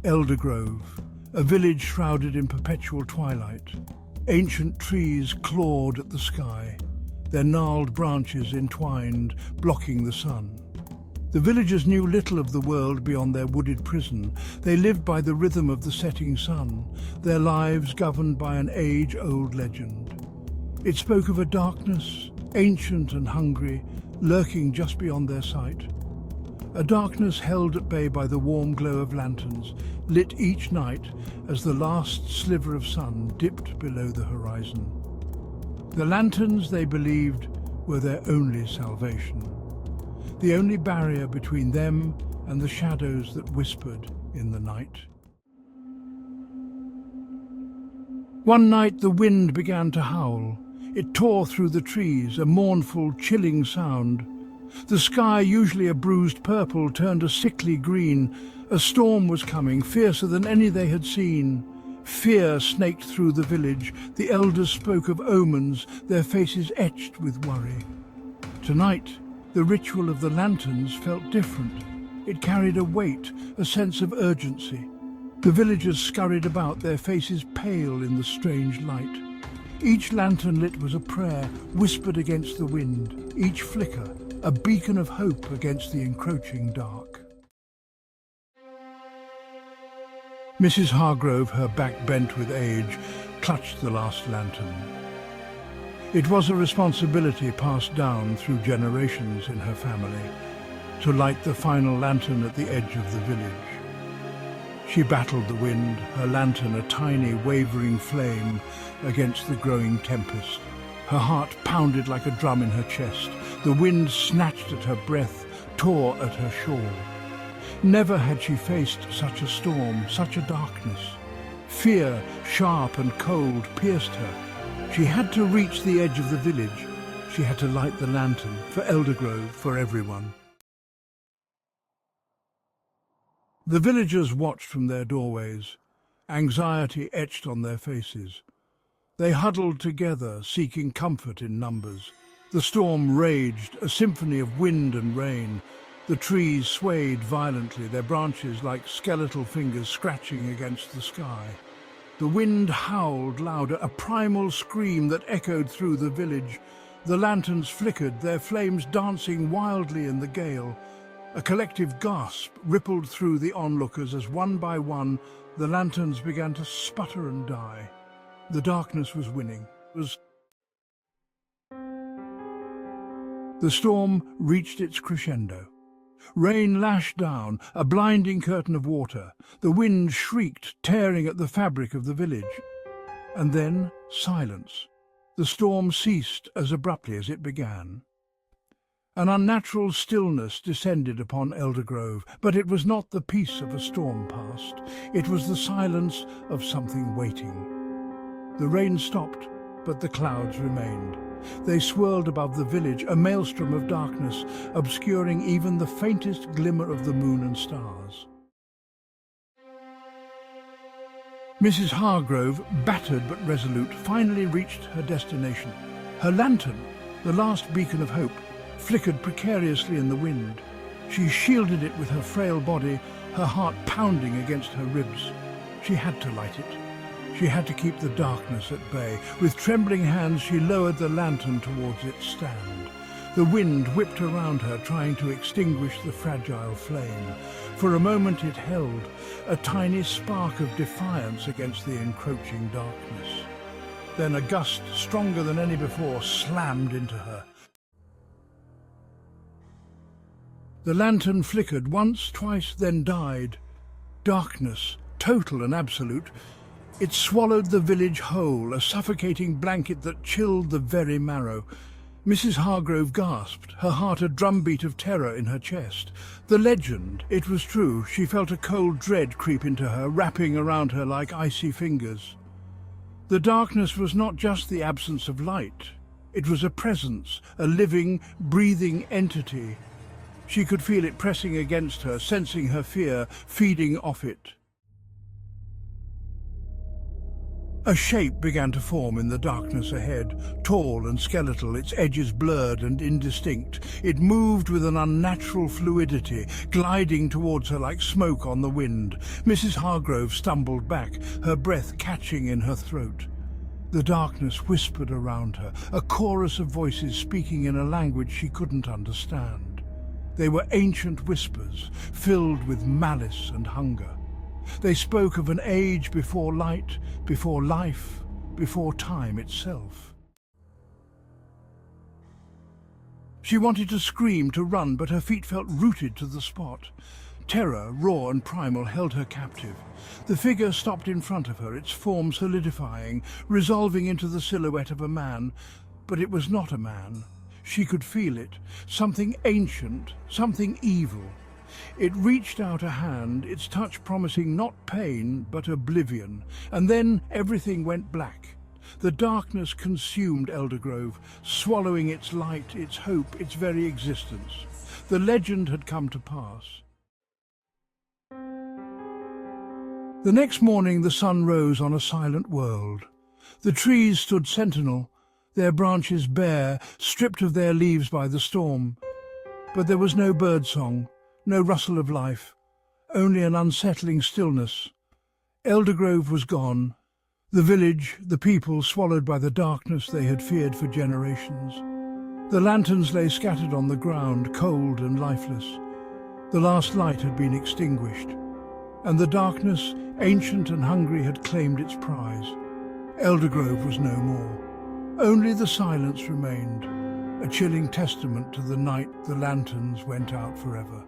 Eldergrove, a village shrouded in perpetual twilight. Ancient trees clawed at the sky, their gnarled branches entwined, blocking the sun. The villagers knew little of the world beyond their wooded prison. They lived by the rhythm of the setting sun, their lives governed by an age-old legend. It spoke of a darkness, ancient and hungry, lurking just beyond their sight. A darkness held at bay by the warm glow of lanterns, lit each night as the last sliver of sun dipped below the horizon. The lanterns, they believed, were their only salvation, the only barrier between them and the shadows that whispered in the night. One night the wind began to howl. It tore through the trees, a mournful, chilling sound. The sky, usually a bruised purple, turned a sickly green. A storm was coming, fiercer than any they had seen. Fear snaked through the village. The elders spoke of omens, their faces etched with worry. Tonight, the ritual of the lanterns felt different. It carried a weight, a sense of urgency. The villagers scurried about, their faces pale in the strange light. Each lantern lit was a prayer, whispered against the wind. Each flicker, a beacon of hope against the encroaching dark. Mrs. Hargrove, her back bent with age, clutched the last lantern. It was a responsibility passed down through generations in her family, to light the final lantern at the edge of the village. She battled the wind, her lantern a tiny, wavering flame against the growing tempest. Her heart pounded like a drum in her chest. The wind snatched at her breath, tore at her shawl. Never had she faced such a storm, such a darkness. Fear, sharp and cold, pierced her. She had to reach the edge of the village. She had to light the lantern, for Eldergrove, for everyone. The villagers watched from their doorways, anxiety etched on their faces. They huddled together, seeking comfort in numbers. The storm raged, a symphony of wind and rain. The trees swayed violently, their branches like skeletal fingers scratching against the sky. The wind howled louder, a primal scream that echoed through the village. The lanterns flickered, their flames dancing wildly in the gale. A collective gasp rippled through the onlookers as one by one the lanterns began to sputter and die. The darkness was winning. The storm reached its crescendo. Rain lashed down, a blinding curtain of water. The wind shrieked, tearing at the fabric of the village. And then silence. The storm ceased as abruptly as it began. An unnatural stillness descended upon Eldergrove, but it was not the peace of a storm past. It was the silence of something waiting. The rain stopped, but the clouds remained. They swirled above the village, a maelstrom of darkness, obscuring even the faintest glimmer of the moon and stars. Mrs. Hargrove, battered but resolute, finally reached her destination. Her lantern, the last beacon of hope, flickered precariously in the wind. She shielded it with her frail body, her heart pounding against her ribs. She had to light it. She had to keep the darkness at bay. With trembling hands, she lowered the lantern towards its stand. The wind whipped around her, trying to extinguish the fragile flame. For a moment it held, a tiny spark of defiance against the encroaching darkness. Then a gust, stronger than any before, slammed into her. The lantern flickered once, twice, then died. Darkness, total and absolute. It swallowed the village whole, a suffocating blanket that chilled the very marrow. Mrs. Hargrove gasped, her heart a drumbeat of terror in her chest. The legend, it was true, she felt a cold dread creep into her, wrapping around her like icy fingers. The darkness was not just the absence of light. It was a presence, a living, breathing entity. She could feel it pressing against her, sensing her fear, feeding off it. A shape began to form in the darkness ahead, tall and skeletal, its edges blurred and indistinct. It moved with an unnatural fluidity, gliding towards her like smoke on the wind. Mrs. Hargrove stumbled back, her breath catching in her throat. The darkness whispered around her, a chorus of voices speaking in a language she couldn't understand. They were ancient whispers, filled with malice and hunger. They spoke of an age before light, before life, before time itself. She wanted to scream, to run, but her feet felt rooted to the spot. Terror, raw and primal, held her captive. The figure stopped in front of her, its form solidifying, resolving into the silhouette of a man. But it was not a man. She could feel it, something ancient, something evil. It reached out a hand, its touch promising not pain, but oblivion. And then everything went black. The darkness consumed Eldergrove, swallowing its light, its hope, its very existence. The legend had come to pass. The next morning the sun rose on a silent world. The trees stood sentinel, their branches bare, stripped of their leaves by the storm. But there was no birdsong, no rustle of life, only an unsettling stillness. Eldergrove was gone. The village, the people swallowed by the darkness they had feared for generations. The lanterns lay scattered on the ground, cold and lifeless. The last light had been extinguished, and the darkness, ancient and hungry, had claimed its prize. Eldergrove was no more. Only the silence remained, a chilling testament to the night the lanterns went out forever.